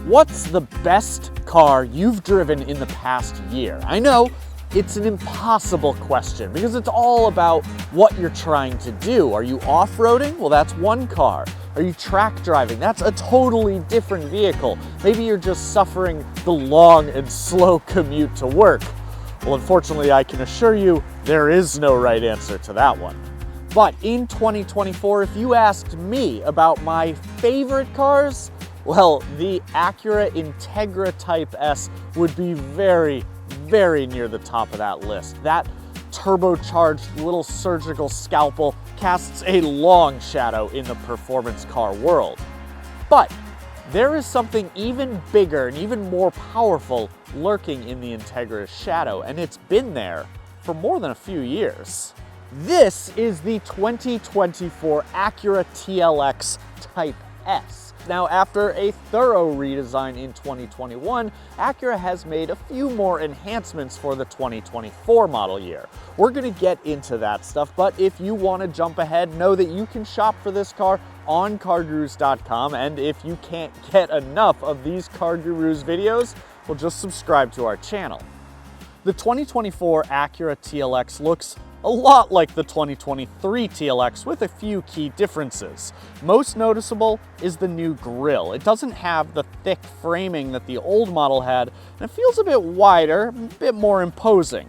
What's the best car you've driven in the past year? I know it's an impossible question because it's all about what you're trying to do. Are you off-roading? Well, that's one car. Are you track driving? That's a totally different vehicle. Maybe you're just suffering the long and slow commute to work. Well, unfortunately, I can assure you there is no right answer to that one. But in 2024, if you asked me about my favorite cars, well, the Acura Integra Type S would be very, very near the top of that list. That turbocharged little surgical scalpel casts a long shadow in the performance car world. But there is something even bigger and even more powerful lurking in the Integra's shadow, and it's been there for more than a few years. This is the 2024 Acura TLX Type S. Now, after a thorough redesign in 2021, Acura has made a few more enhancements for the 2024 model year. We're gonna get into that stuff, but if you wanna jump ahead, know that you can shop for this car on CarGurus.com, and if you can't get enough of these CarGurus videos, well, just subscribe to our channel. The 2024 Acura TLX looks a lot like the 2023 TLX with a few key differences. Most noticeable is the new grille. It doesn't have the thick framing that the old model had, and it feels a bit wider, a bit more imposing.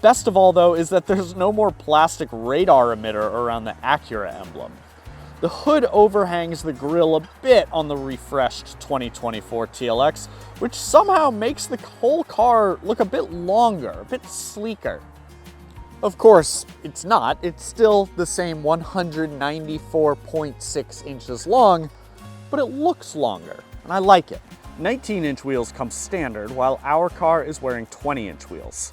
Best of all, though, is that there's no more plastic radar emitter around the Acura emblem. The hood overhangs the grille a bit on the refreshed 2024 TLX, which somehow makes the whole car look a bit longer, a bit sleeker. Of course, it's not. It's still the same 194.6 inches long, but it looks longer, and I like it. 19-inch wheels come standard, while our car is wearing 20-inch wheels.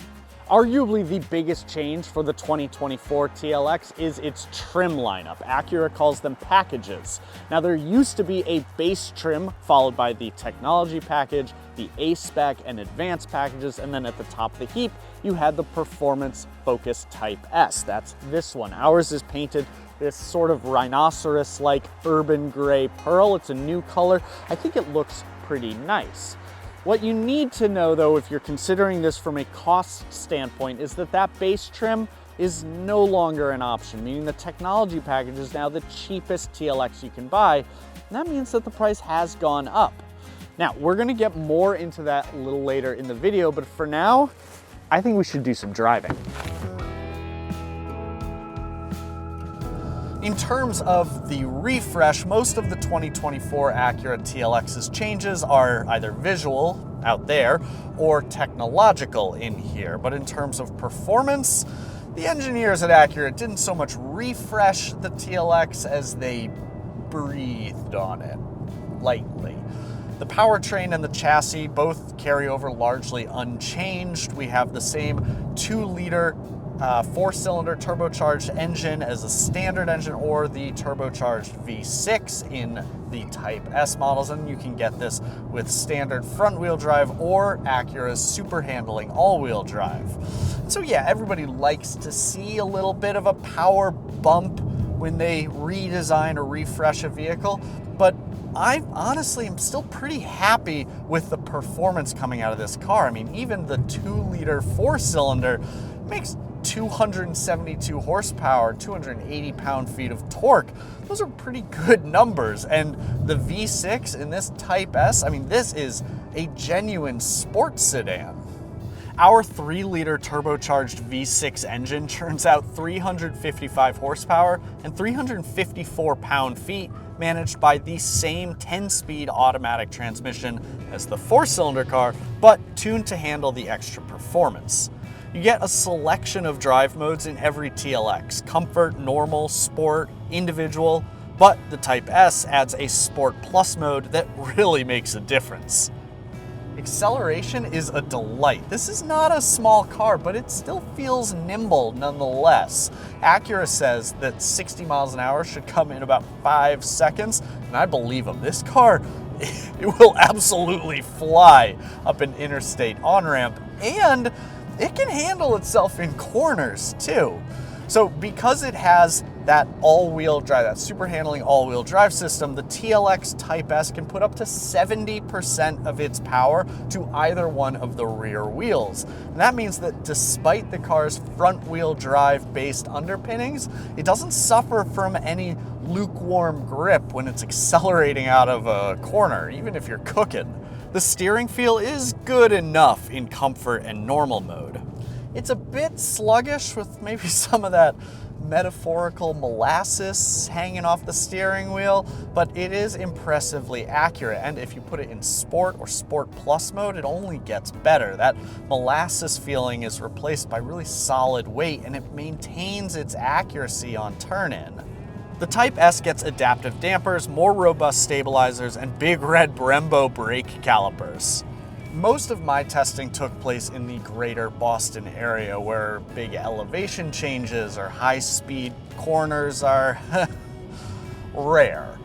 Arguably the biggest change for the 2024 TLX is its trim lineup. Acura calls them packages. Now, there used to be a base trim followed by the technology package, the A-Spec and advanced packages, and then at the top of the heap, you had the performance focused Type S. That's this one. Ours is painted this sort of rhinoceros-like urban gray pearl. It's a new color. I think it looks pretty nice. What you need to know, though, if you're considering this from a cost standpoint, is that that base trim is no longer an option, meaning the technology package is now the cheapest TLX you can buy, and that means that the price has gone up. Now, we're gonna get more into that a little later in the video, but for now, I think we should do some driving. In terms of the refresh, most of the 2024 Acura TLX's changes are either visual out there or technological in here. But in terms of performance, the engineers at Acura didn't so much refresh the TLX as they breathed on it lightly. The powertrain and the chassis both carry over largely unchanged. We have the same 2-liter 4-cylinder turbocharged engine as a standard engine, or the turbocharged V6 in the Type S models, and you can get this with standard front-wheel drive or Acura's super handling all-wheel drive. So yeah, everybody likes to see a little bit of a power bump when they redesign or refresh a vehicle, but I honestly am still pretty happy with the performance coming out of this car. I mean, even the 2-liter 4-cylinder makes 272 horsepower, 280 pound-feet of torque. Those are pretty good numbers. And the V6 in this Type S, I mean, this is a genuine sports sedan. Our 3-liter turbocharged V6 engine churns out 355 horsepower and 354 pound-feet, managed by the same 10-speed automatic transmission as the 4-cylinder car, but tuned to handle the extra performance. You get a selection of drive modes in every TLX: comfort, normal, sport, individual, but the Type S adds a Sport Plus mode that really makes a difference. Acceleration is a delight. This is not a small car, but it still feels nimble nonetheless. Acura says that 60 miles an hour should come in about 5 seconds, and I believe them. This car, it will absolutely fly up an interstate on-ramp, and it can handle itself in corners too. So because it has that all-wheel drive, that super handling all-wheel drive system, the TLX Type S can put up to 70% of its power to either one of the rear wheels. And that means that despite the car's front-wheel drive-based underpinnings, it doesn't suffer from any lukewarm grip when it's accelerating out of a corner, even if you're cooking. The steering feel is good enough in comfort and normal mode. It's a bit sluggish with maybe some of that metaphorical molasses hanging off the steering wheel, but it is impressively accurate. And if you put it in Sport or Sport Plus mode, it only gets better. That molasses feeling is replaced by really solid weight, and it maintains its accuracy on turn-in. The Type S gets adaptive dampers, more robust stabilizers, and big red Brembo brake calipers. Most of my testing took place in the greater Boston area, where big elevation changes or high-speed corners are rare.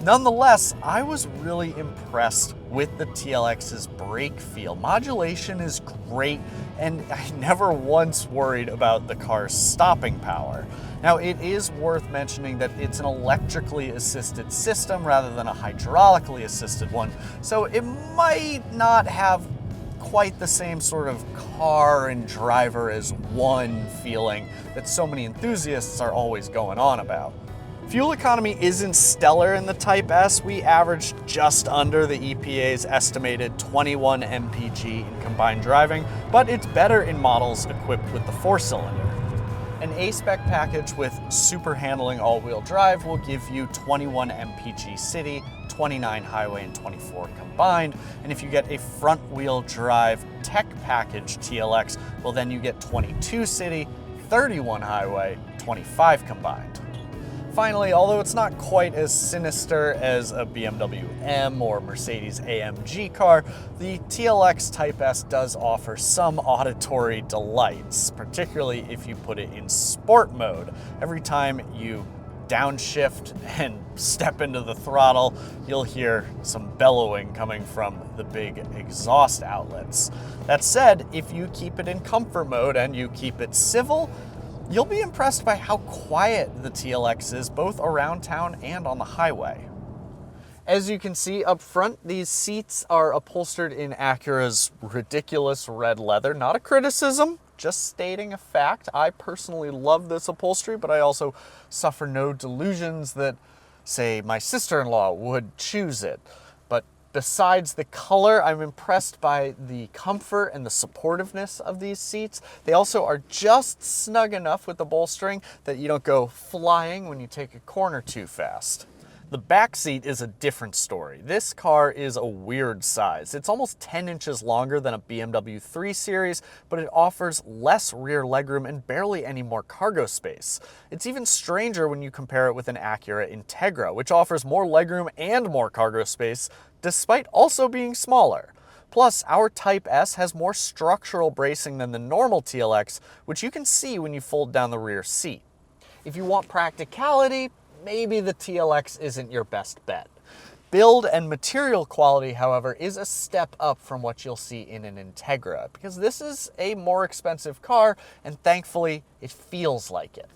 Nonetheless, I was really impressed with the TLX's brake feel. Modulation is great, and I never once worried about the car's stopping power. Now, it is worth mentioning that it's an electrically assisted system rather than a hydraulically assisted one, so it might not have quite the same sort of car and driver as one feeling that so many enthusiasts are always going on about. Fuel economy isn't stellar in the Type S. We averaged just under the EPA's estimated 21 mpg in combined driving, but it's better in models equipped with the 4-cylinder. An A-Spec package with super handling all-wheel drive will give you 21 mpg city, 29 highway, and 24 combined. And if you get a front-wheel drive tech package TLX, well then you get 22 city, 31 highway, 25 combined. Finally, although it's not quite as sinister as a BMW M or Mercedes AMG car, the TLX Type S does offer some auditory delights, particularly if you put it in sport mode. Every time you downshift and step into the throttle, you'll hear some bellowing coming from the big exhaust outlets. That said, if you keep it in comfort mode and you keep it civil, you'll be impressed by how quiet the TLX is, both around town and on the highway. As you can see up front, these seats are upholstered in Acura's ridiculous red leather. Not a criticism, just stating a fact. I personally love this upholstery, but I also suffer no delusions that, say, my sister-in-law would choose it. But besides the color, I'm impressed by the comfort and the supportiveness of these seats. They also are just snug enough with the bolstering that you don't go flying when you take a corner too fast. The back seat is a different story. This car is a weird size. It's almost 10 inches longer than a BMW 3 Series, but it offers less rear legroom and barely any more cargo space. It's even stranger when you compare it with an Acura Integra, which offers more legroom and more cargo space, despite also being smaller. Plus, our Type S has more structural bracing than the normal TLX, which you can see when you fold down the rear seat. If you want practicality, maybe the TLX isn't your best bet. Build and material quality, however, is a step up from what you'll see in an Integra, because this is a more expensive car, and thankfully, it feels like it.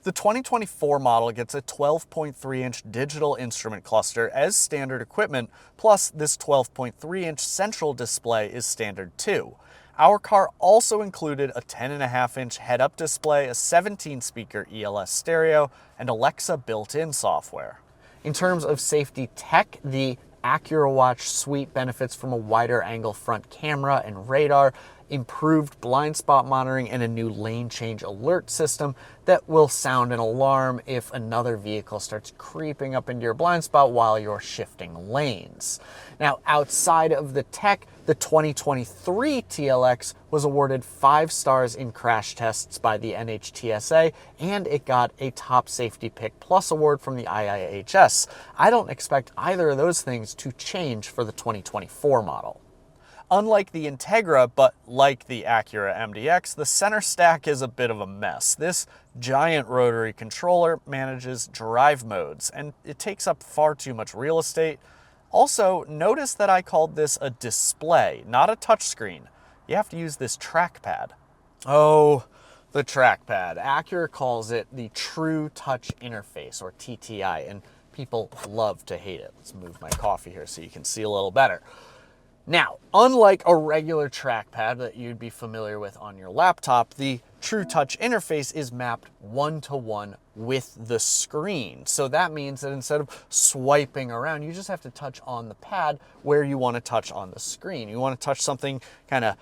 The 2024 model gets a 12.3-inch digital instrument cluster as standard equipment, plus this 12.3-inch central display is standard too. Our car also included a 10.5-inch head-up display, a 17-speaker ELS stereo, and Alexa built-in software. In terms of safety tech, the Acura Watch suite benefits from a wider angle front camera and radar, improved blind spot monitoring, and a new lane change alert system that will sound an alarm if another vehicle starts creeping up into your blind spot while you're shifting lanes. Now, outside of the tech, the 2023 TLX was awarded 5 stars in crash tests by the NHTSA, and it got a Top Safety Pick Plus award from the IIHS. I don't expect either of those things to change for the 2024 model. Unlike the Integra, but like the Acura MDX, the center stack is a bit of a mess. This giant rotary controller manages drive modes, and it takes up far too much real estate. Also, notice that I called this a display, not a touchscreen. You have to use this trackpad. Oh, The trackpad. Acura calls it the True Touch Interface, or TTI, and people love to hate it. Let's move my coffee here so you can see a little better. Now, unlike a regular trackpad that you'd be familiar with on your laptop, the True Touch interface is mapped one-to-one with the screen. So that means that instead of swiping around, you just have to touch on the pad where you want to touch on the screen. You want to touch something kind of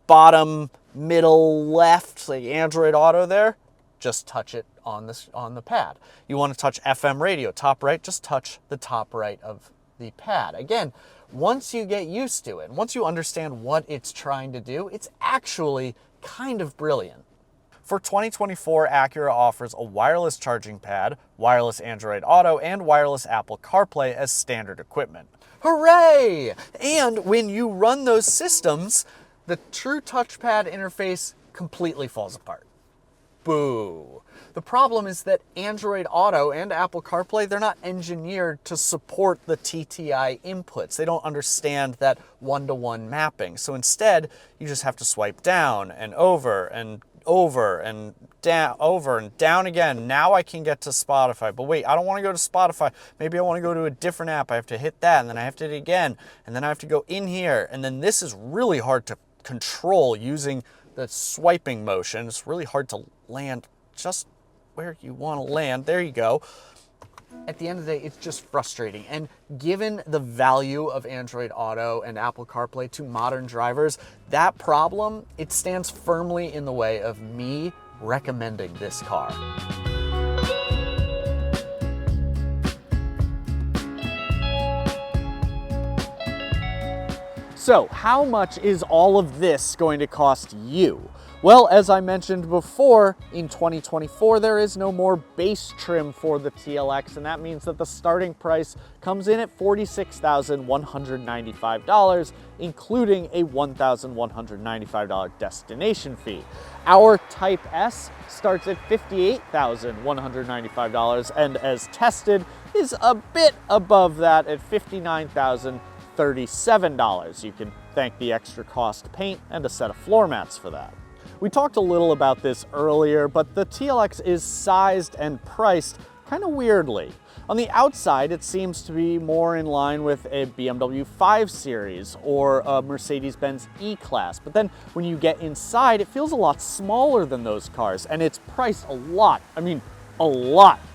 bottom, middle, left, like Android Auto there, just touch it on the pad. You want to touch FM radio, top right, just touch the top right of the pad. Again, once you get used to it, once you understand what it's trying to do, it's actually kind of brilliant. For 2024, Acura offers a wireless charging pad, wireless Android Auto, and wireless Apple CarPlay as standard equipment. Hooray! And when you run those systems, the True Touchpad interface completely falls apart. Boo. The problem is that Android Auto and Apple CarPlay, they're not engineered to support the TTI inputs. They don't understand that one-to-one mapping. So instead, you just have to swipe down and over and over and down, over and down again. Now I can get to Spotify. But wait, I don't want to go to Spotify. Maybe I want to go to a different app. I have to hit that, and then I have to hit it again. And then I have to go in here. And then this is really hard to control using the swiping motion. It's really hard to land just where you want to land. There you go. At the end of the day, it's just frustrating. And given the value of Android Auto and Apple CarPlay to modern drivers, that problem, it stands firmly in the way of me recommending this car. So, how much is all of this going to cost you? Well, as I mentioned before, in 2024, there is no more base trim for the TLX, and that means that the starting price comes in at $46,195, including a $1,195 destination fee. Our Type S starts at $58,195, and as tested, is a bit above that at $59,037. You can thank the extra cost paint and a set of floor mats for that. We talked a little about this earlier, but the TLX is sized and priced kind of weirdly. On the outside, it seems to be more in line with a BMW 5 Series or a Mercedes-Benz E-Class, but then when you get inside, it feels a lot smaller than those cars, and it's priced a lot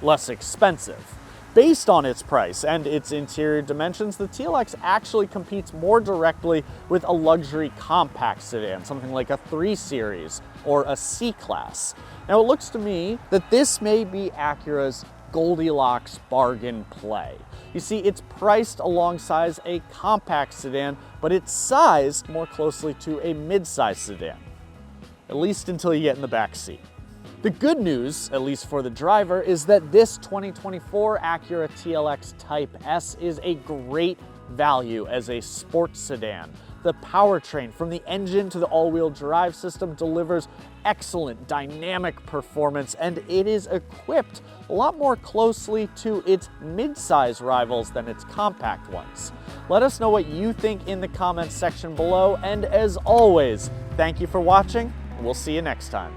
less expensive. Based on its price and its interior dimensions, the TLX actually competes more directly with a luxury compact sedan, something like a 3 Series or a C-Class. Now, it looks to me that this may be Acura's Goldilocks bargain play. You see, it's priced alongside a compact sedan, but it's sized more closely to a mid-size sedan, at least until you get in the back seat. The good news, at least for the driver, is that this 2024 Acura TLX Type S is a great value as a sports sedan. The powertrain, from the engine to the all-wheel drive system, delivers excellent dynamic performance, and it is equipped a lot more closely to its mid-size rivals than its compact ones. Let us know what you think in the comments section below, and as always, thank you for watching, and we'll see you next time.